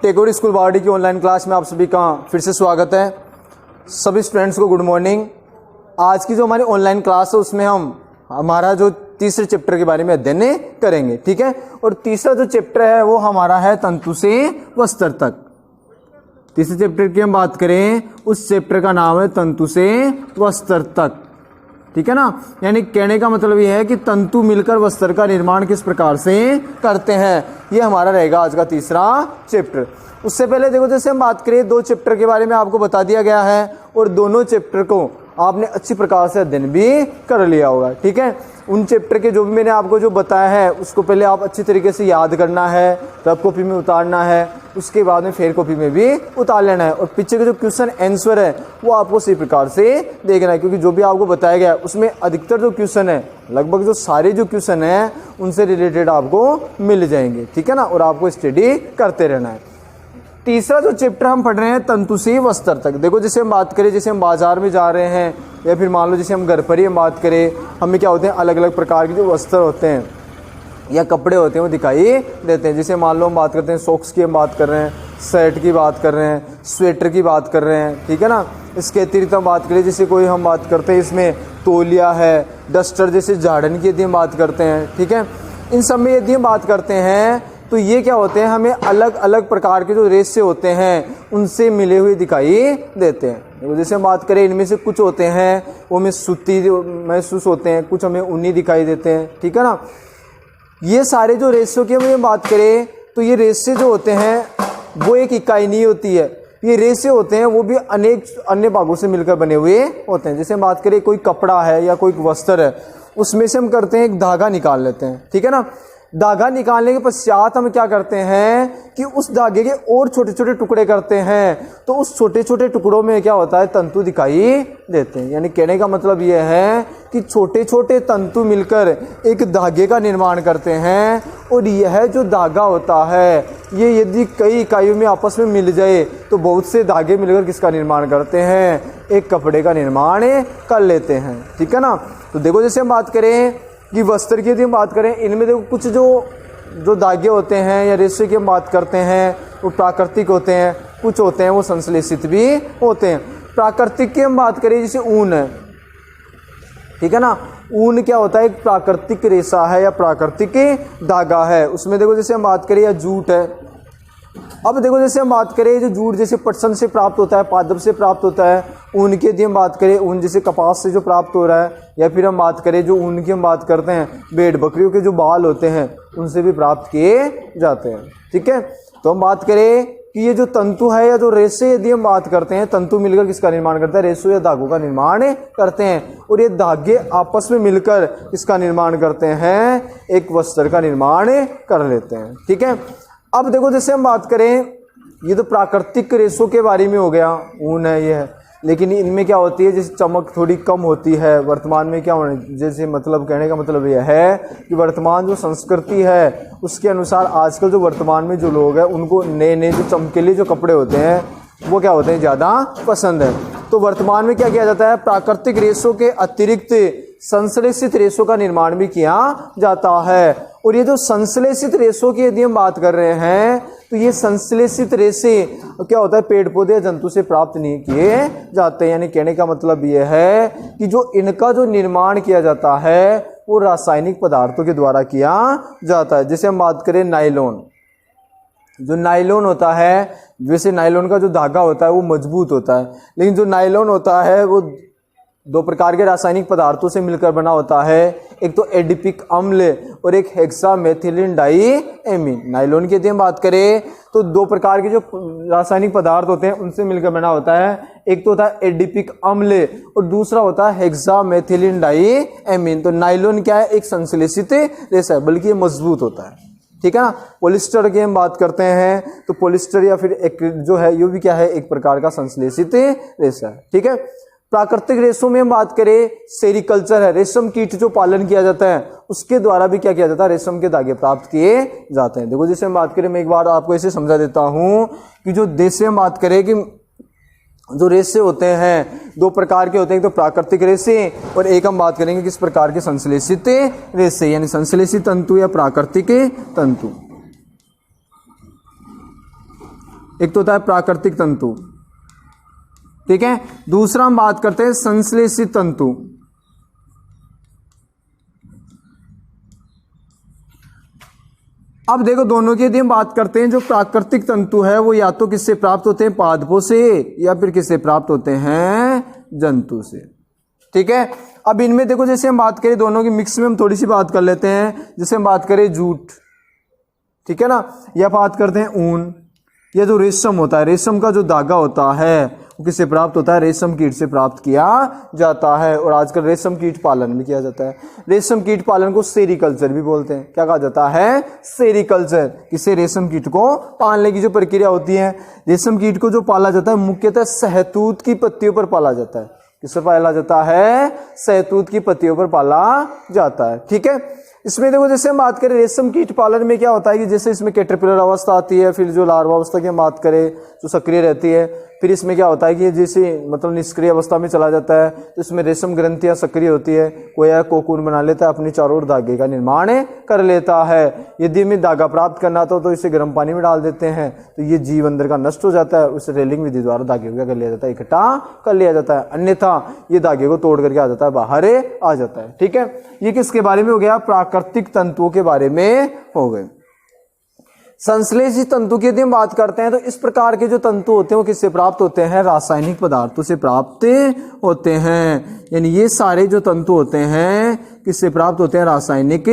Tagore school बावड़ी की online class में आप सभी का फिर से स्वागत है। सभी स्टूडेंट्स को गुड मॉर्निंग। आज की जो हमारी ऑनलाइन क्लास है उसमें हम हमारा जो तीसरे चैप्टर के बारे में अध्ययन करेंगे, ठीक है। और तीसरा जो चैप्टर है वो हमारा है तंतु से वस्त्र तक। तीसरे चैप्टर की हम बात करें, उस चैप्टर का नाम है तंतु से वस्त्र तक, ठीक है ना। यानी कहने का मतलब ये है कि तंतु मिलकर वस्त्र का निर्माण किस प्रकार से करते हैं, ये हमारा रहेगा आज का तीसरा चैप्टर। उससे पहले देखो, जैसे हम बात करें दो चैप्टर के बारे में आपको बता दिया गया है और दोनों चैप्टर को आपने अच्छी प्रकार से अध्ययन भी कर लिया होगा, ठीक है। उन चैप्टर के जो भी मैंने आपको जो बताया है उसको पहले आप अच्छी तरीके से याद करना है, रफ कॉपी में उतारना है, उसके बाद में फेयर कॉपी में भी उतार लेना है। और पीछे के जो क्वेश्चन आंसर है वो आपको सही प्रकार से देखना है, क्योंकि जो भी आपको बताया गया है उसमें अधिकतर जो क्वेश्चन है, लगभग जो सारे जो क्वेश्चन हैं उनसे रिलेटेड आपको मिल जाएंगे, ठीक है ना। और आपको स्टडी करते रहना है। तीसरा जो चैप्टर हम पढ़ रहे हैं तंतु से वस्त्र तक। देखो, जैसे हम बात करें, जैसे हम बाजार में जा रहे हैं या फिर मान लो जैसे हम घर पर ही हम बात करें, हमें क्या होते हैं, अलग अलग प्रकार के जो वस्त्र होते हैं या कपड़े होते हैं वो दिखाई देते हैं। जैसे मान लो हम बात करते हैं सॉक्स की हम बात कर रहे हैं, शर्ट की बात कर रहे हैं, स्वेटर की बात कर रहे हैं, ठीक है ना। इसके अतिरिक्त हम बात करें, जैसे कोई हम बात करते हैं इसमें तौलिया है, डस्टर, जैसे झाड़न की यदि हम बात करते हैं, ठीक है। इन सब में यदि हम बात करते हैं तो ये क्या होते हैं, हमें अलग अलग प्रकार के जो रेशे होते हैं उनसे मिले हुए दिखाई देते हैं। जैसे हम बात करें, इनमें से कुछ होते हैं वो हमें सूती महसूस होते हैं, कुछ हमें ऊनी दिखाई देते हैं, ठीक है ना। ये सारे जो रेशों की हम बात करें तो ये रेशे जो होते हैं वो एक इकाई नहीं होती है, ये रेशे होते हैं वो भी अनेक अन्य भागों से मिलकर बने हुए होते हैं। जैसे हम बात करें कोई कपड़ा है या कोई वस्त्र है, उसमें से हम करते हैं एक धागा निकाल लेते हैं, ठीक है ना। धागा निकालने के पश्चात हम क्या करते हैं कि उस धागे के और छोटे छोटे टुकड़े करते हैं, तो उस छोटे छोटे टुकड़ों में क्या होता है, तंतु दिखाई देते हैं। यानी कहने का मतलब यह है कि छोटे छोटे तंतु मिलकर एक धागे का निर्माण करते हैं। और यह जो धागा होता है ये यदि कई इकाइयों में आपस में मिल जाए तो बहुत से धागे मिलकर किसका निर्माण करते हैं, एक कपड़े का निर्माण कर लेते हैं, ठीक है ना। तो देखो, जैसे हम बात करें कि वस्त्र की यदि हम बात करें, इनमें देखो कुछ जो धागे होते हैं या रेशे की हम बात करते हैं वो प्राकृतिक होते हैं, कुछ होते हैं वो संश्लेषित भी होते हैं। प्राकृतिक की हम बात करें, जैसे ऊन है, ठीक है ना। ऊन क्या होता है, एक प्राकृतिक रेशा है या प्राकृतिक धागा है। उसमें देखो, जैसे हम बात करें या जूट है। अब देखो, जैसे हम बात करें जो जूट जैसे पटसन से प्राप्त होता है, पादप से प्राप्त होता है। ऊन की यदि हम बात करें, ऊन जैसे कपास से जो प्राप्त हो रहा है, या फिर हम बात करें जो ऊन की हम बात करते हैं, भेड़ बकरियों के जो बाल होते हैं उनसे भी प्राप्त किए जाते हैं, ठीक है। तो हम बात करें कि ये जो तंतु है या जो रेशे यदि हम बात करते हैं, तंतु मिलकर किसका निर्माण करता है, रेशों या धागों का निर्माण करते हैं। और ये धागे आपस में मिलकर इसका निर्माण करते हैं, एक वस्त्र का निर्माण कर लेते हैं, ठीक है। अब देखो, जैसे हम बात करें, ये तो प्राकृतिक रेशों के बारे में हो गया, ऊन है ये है, लेकिन इनमें क्या होती है, जैसे चमक थोड़ी कम होती है। वर्तमान में क्या होना, जैसे मतलब कहने का मतलब यह है कि वर्तमान जो संस्कृति है उसके अनुसार आजकल जो वर्तमान में जो लोग हैं उनको नए नए जो चमकीले जो कपड़े होते हैं वो क्या होते हैं, ज़्यादा पसंद है। तो वर्तमान में क्या किया जाता है, प्राकृतिक रेशों के अतिरिक्त संश्लेषित रेशों का निर्माण भी किया जाता है। और ये जो संश्लेषित रेशों की यदि हम बात कर रहे हैं तो ये संश्लेषित रेशे क्या होता है, पेड़ पौधे या जंतु से प्राप्त नहीं किए जाते। यानी कहने का मतलब ये है कि जो इनका जो निर्माण किया जाता है वो रासायनिक पदार्थों के द्वारा किया जाता है। जैसे हम बात करें नायलॉन, जो नायलॉन होता है, वैसे नायलॉन का जो धागा होता है वो मजबूत होता है, लेकिन जो नायलॉन होता है वो दो प्रकार के रासायनिक पदार्थों से मिलकर बना होता है, एक तो एडिपिक अम्ल और एक हेक्सामेथिलीन डाइएमीन। नायलॉन की यदि हम बात करें तो दो प्रकार के जो रासायनिक पदार्थ होते हैं उनसे मिलकर बना होता है, एक तो होता है एडिपिक अम्ल और दूसरा होता है हेक्सामेथिलीन डाइएमीन। तो नायलॉन क्या है, एक संश्लेषित रेशा है, बल्कि ये मजबूत होता है, ठीक है ना। पॉलिस्टर की हम बात करते हैं तो पॉलिस्टर या फिर एक जो है ये भी क्या है, एक प्रकार का संश्लेषित रेशा है, ठीक है। प्राकृतिक रेशों में हम बात करें, सेरिकल्चर है, रेशम कीट जो पालन किया जाता है उसके द्वारा भी क्या किया जाता है, रेशम के धागे प्राप्त किए जाते हैं। देखो, जैसे हम बात करें, मैं एक बार आपको ऐसे समझा देता हूं कि जो देश से हम बात करें कि जो रेशे होते हैं दो प्रकार के होते हैं, एक तो प्राकृतिक रेशे और एक हम बात करेंगे किस प्रकार के संश्लेषित रेशे, यानी संश्लेषित तंतु या प्राकृतिक तंतु। एक तो होता है प्राकृतिक तंतु, ठीक है। दूसरा हम बात करते हैं संश्लेषित तंतु। अब देखो दोनों की यदि हम बात करते हैं, जो प्राकृतिक तंतु है वो या तो किससे प्राप्त होते हैं, पादपों से, या फिर किससे प्राप्त होते हैं, जंतु से, ठीक है। अब इनमें देखो जैसे हम बात करें दोनों की मिक्स में हम थोड़ी सी बात कर लेते हैं। जैसे हम बात करें जूट, ठीक है ना, या बात करते हैं ऊन, या जो रेशम होता है, रेशम का जो धागा होता है वो किससे प्राप्त होता है, रेशम कीट से प्राप्त किया जाता है। और आजकल रेशम कीट पालन भी किया जाता है। रेशम कीट पालन को सेरीकल्चर भी बोलते हैं। क्या कहा जाता है, सेरीकल्चर। किसे, रेशम कीट को पालने की जो प्रक्रिया होती है। रेशम कीट को जो पाला जाता है मुख्यतः शहतूत की पत्तियों पर पाला जाता है। किससे पाला जाता है, शहतूत की पत्तियों पर पाला जाता है, ठीक है। इसमें देखो जैसे हम बात करें रेशम कीट पालन में क्या होता है कि जैसे इसमें कैटरपिलर अवस्था आती है, फिर जो लार्वा अवस्था की हम बात करें जो सक्रिय रहती है, फिर इसमें क्या होता है कि जैसे मतलब निष्क्रिय अवस्था में चला जाता है तो इसमें रेशम ग्रंथियां सक्रिय होती है, कोया कोकून बना लेता है, अपनी चारों ओर धागे का निर्माण कर लेता है। यदि हमें धागा प्राप्त करना था तो इसे गर्म पानी में डाल देते हैं तो ये जीव अंदर का नष्ट हो जाता है। उस रेलिंग विधि द्वारा धागे को क्या कर लिया जाता है, इकट्ठा कर लिया जाता है, अन्यथा ये धागे को तोड़ करके आ जाता है, बाहर आ जाता है, ठीक है। ये किसके बारे में हो गया, प्राकृतिक तंतुओं के बारे में हो गए। संश्लेषित तंतु की यदि हम बात करते हैं तो इस प्रकार के जो तंतु होते हैं वो किससे प्राप्त होते हैं, रासायनिक पदार्थों से प्राप्त होते हैं। यानी ये सारे जो तंतु होते हैं किससे प्राप्त होते हैं, रासायनिक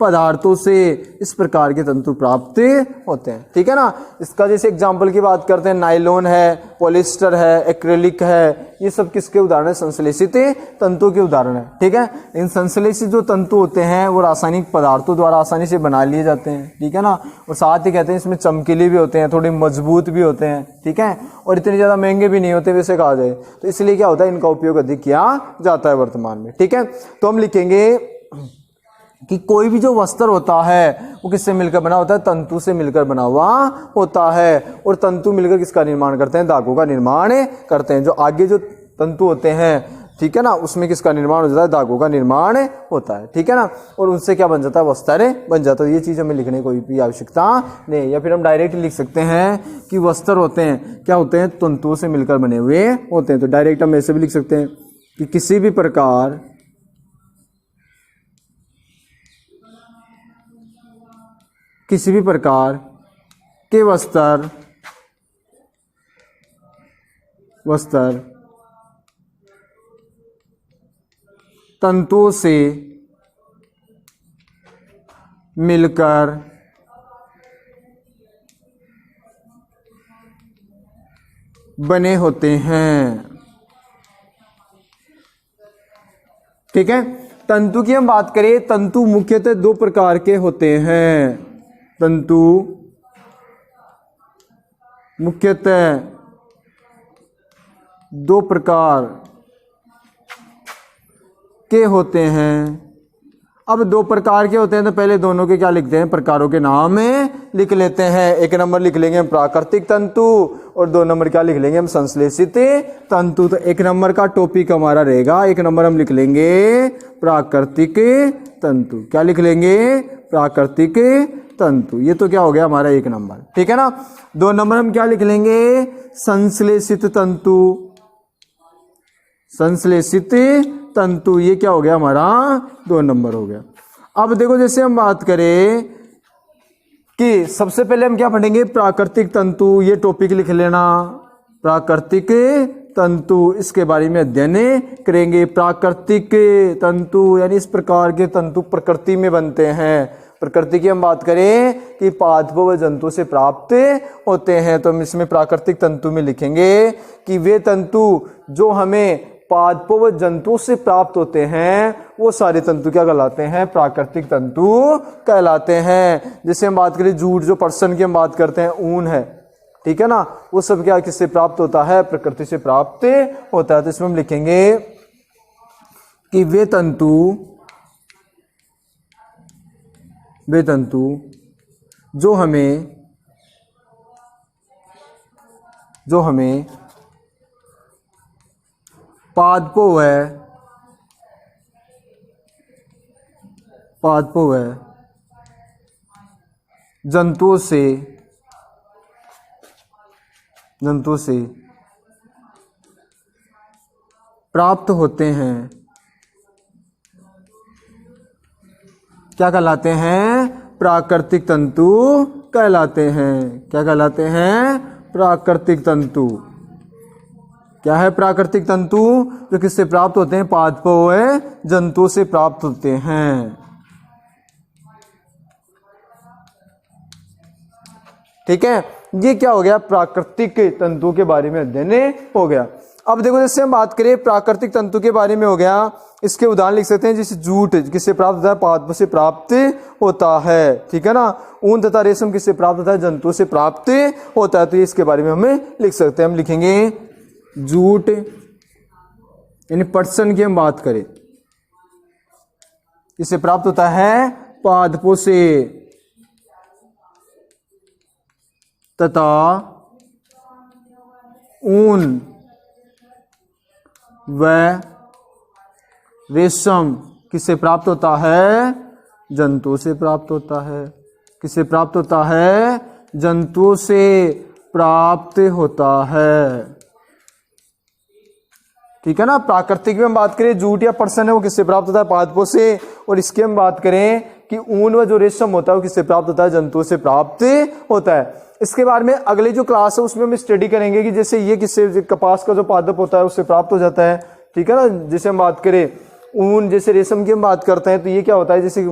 पदार्थों से इस प्रकार के तंतु प्राप्त होते हैं, ठीक है ना। इसका जैसे एग्जांपल की बात करते हैं, नायलॉन है, पॉलिएस्टर है, एक्रिलिक है, ये सब किसके उदाहरण है, संश्लेषित तंतु के उदाहरण है, ठीक है। इन संश्लेषित जो तंतु होते हैं वो रासायनिक पदार्थों द्वारा आसानी से बना लिए जाते हैं, ठीक है ना। और साथ ही कहते हैं इसमें चमकीले भी होते हैं, थोड़े मजबूत भी होते हैं, ठीक है, और इतने ज्यादा महंगे भी नहीं होते वैसे कहा जाए तो, इसलिए क्या होता है इनका उपयोग अधिक किया जाता है वर्तमान में, ठीक है। तो हम लिखेंगे कि कोई भी जो वस्त्र होता है वो किससे मिलकर बना होता है, तंतु से मिलकर बना हुआ होता है। और तंतु मिलकर किसका निर्माण करते हैं, धागों का निर्माण करते हैं। जो आगे जो तंतु होते हैं, ठीक है ना, उसमें किसका निर्माण हो जाता है, धागों का निर्माण होता है, ठीक है ना। और उनसे क्या बन जाता है, वस्त्र बन जाता है। ये चीज हमें लिखने की कोई भी आवश्यकता नहीं। या फिर हम डायरेक्ट लिख सकते हैं कि वस्त्र होते हैं, क्या होते हैं, तंतुओं से मिलकर बने हुए होते हैं। तो डायरेक्ट हम ऐसे भी लिख सकते हैं कि किसी भी प्रकार के वस्त्र तंतुओं से मिलकर बने होते हैं, ठीक है। तंतु की हम बात करें, तंतु मुख्यतः दो प्रकार के होते हैं। तंतु मुख्यतः दो प्रकार के होते हैं। अब दो प्रकार के होते हैं तो पहले दोनों के क्या लिखते हैं, प्रकारों के नाम लिख लेते हैं। एक नंबर लिख लेंगे हम प्राकृतिक तंतु और दो नंबर क्या लिख लेंगे हम, संश्लेषित तंतु। तो एक नंबर का टॉपिक हमारा रहेगा, एक नंबर हम लिख लेंगे प्राकृतिक तंतु। क्या लिख लेंगे, प्राकृतिक तंतु। ये तो क्या हो गया हमारा एक नंबर, ठीक है ना। दो नंबर हम क्या लिख लेंगे, संश्लेषित तंतु। संश्लेषित तंतु ये क्या हो गया हमारा, दो नंबर हो गया। अब देखो जैसे हम बात करें कि सबसे पहले हम क्या पढ़ेंगे, प्राकृतिक तंतु। ये टॉपिक लिख लेना, प्राकृतिक तंतु, इसके बारे में अध्ययन करेंगे। प्राकृतिक तंतु यानी इस प्रकार के तंतु प्रकृति में बनते हैं। प्रकृति की हम बात करें कि पादपों व जंतु से प्राप्त होते हैं, तो हम इसमें प्राकृतिक तंतु में लिखेंगे कि वे तंतु जो हमें पादपों व जंतुओं से प्राप्त होते हैं वो सारे तंतु क्या कहलाते हैं, प्राकृतिक तंतु कहलाते हैं। जैसे हम बात करें जूट, जो पर्सन की हम बात करते हैं, ऊन है, ठीक है ना, वो सब क्या किससे प्राप्त होता है, प्रकृति से प्राप्त होता है। तो इसमें हम लिखेंगे कि वे तंतु जो हमें पादपों व जंतुओं से जंतु से प्राप्त होते हैं क्या कहलाते हैं? प्राकृतिक तंतु कहलाते हैं। क्या कहलाते हैं? प्राकृतिक तंतु। क्या है प्राकृतिक तंतु? जो किससे प्राप्त होते हैं? पादपों व जंतुओं से प्राप्त होते हैं। ठीक है, ये क्या हो गया? प्राकृतिक तंतु के बारे में अध्ययन हो गया। अब देखो, जैसे हम बात करें प्राकृतिक तंतु के बारे में हो गया, इसके उदाहरण लिख सकते हैं। जैसे जूट किससे प्राप्त होता है? पादपों से प्राप्त होता है। ठीक है ना। ऊन तथा रेशम किससे प्राप्त होता है? जंतुओं से प्राप्त होता है। तो ये इसके बारे में हमें लिख सकते हैं। हम लिखेंगे जूट, यानी पटसन की हम बात करें, इससे प्राप्त होता है पादपों से तथा ऊन व रेशम किससे प्राप्त होता है? जंतुओं से प्राप्त होता है। किससे प्राप्त होता है? जंतुओं से प्राप्त होता है। ठीक है ना। प्राकृतिक में हम बात करें, जूट या पटसन है वो किससे प्राप्त होता है? पादपों से। और इसकी हम बात करें कि ऊन व जो रेशम होता है वो किससे प्राप्त होता है? जंतुओं से प्राप्त होता है। इसके बारे में अगली जो क्लास है उसमें हम स्टडी करेंगे कि जैसे ये किससे, कपास का जो पादप होता है उससे प्राप्त हो जाता है। ठीक है ना। जैसे हम बात करें ऊन, जैसे रेशम की हम बात करते हैं तो ये क्या होता है? जैसे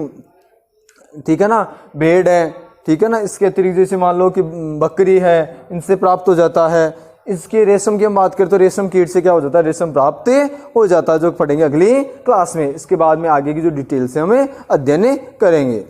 ठीक है ना, भेड़ है, ठीक है ना, इसके अतिरिक्त जैसे मान लो कि बकरी है, इनसे प्राप्त हो जाता है। इसके रेशम की हम बात करें तो रेशम कीट से क्या हो जाता है? रेशम प्राप्त हो जाता है, जो पढ़ेंगे अगली क्लास में। इसके बाद में आगे की जो डिटेल से हमें अध्ययन करेंगे।